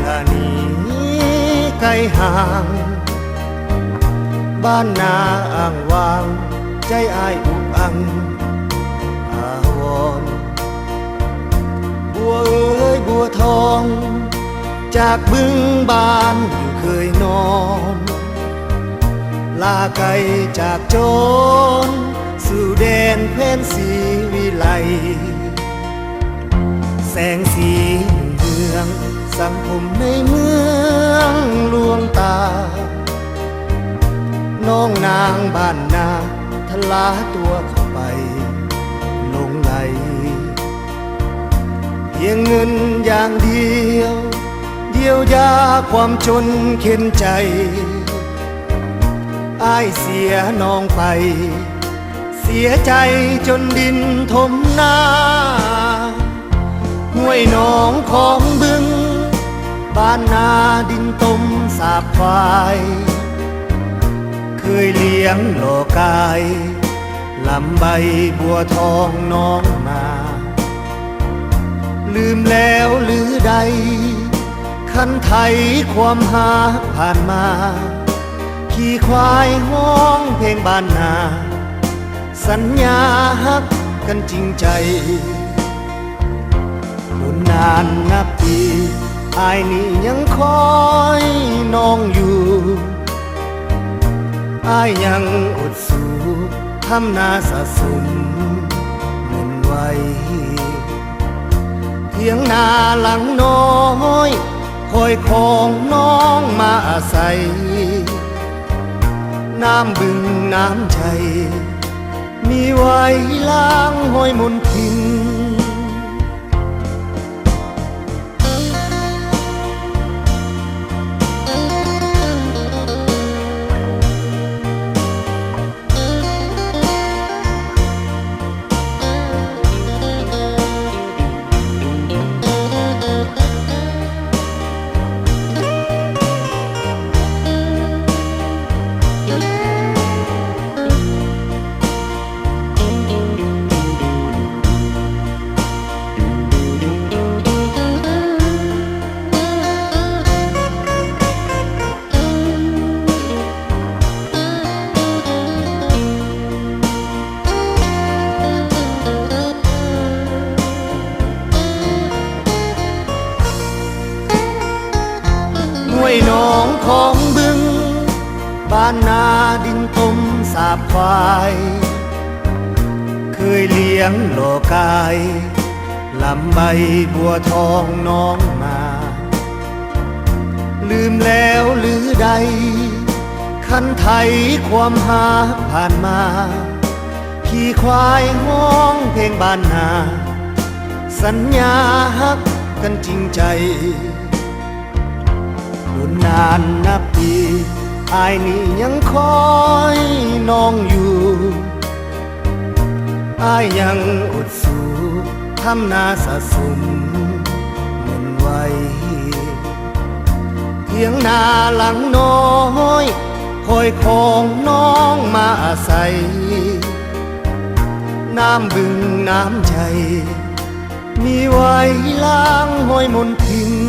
ละนี้ไกลห่างบ้านนาอ่างวางใจอ้ายอุกอังอาวรบัวเอ้ยบัวทองจากบึงบานอยู่เคยนอนลาไกลจากโจรสู่แดนเพนสีวิไลแสงสีเมืองสังคมในเมืองลวงตาน้องนางบ้านนาทลาตัวเข้าไปหลงไหลเพียงเงินอย่างเดียวเยียวยาความจนเข็นใจอ้ายเสียน้องไปเสียใจจนดินถมนาห้วยหนองของบึงบ้านนาดินต้มสาบควายเคยเลี้ยงโลกายลำใบบัวทองน้องมาลืมแล้วหรือใดคันไทยความหาผ่านมาขี่ควายห้องเพลงบ้านนาสัญญาฮักกันจริงใจบุญนานนับปีอ้ายนี่ยังคอยน้องอยู่อ้ายยังอดสู้ทำนาสะสมเงินไว้เพียงนาหลังน้อยคอยของน้องมาอาศัยน้ำบึงน้ำใจมีไว้ล้างห้อยมนทินห้วยหนองของบึงบ้านนาดินต้มสาบควายเคยเลี้ยงโลกายลำใบบัวทองน้องมาลืมแล้วหรือใดคันไทยความหาผ่านมาขี่ควายห้องเพลงบ้านนาสัญญาฮักกันจริงใจนานนับปีอ้ายนี่ยังคอยน้องอยู่อ้ายยังอดสู้ทำนาสะสมเงินไว้เพียงนาหลังน้อยคอยของน้องมาอาศัยน้ำบึงน้ำใจมีไว้ล้างห้อยมนทิน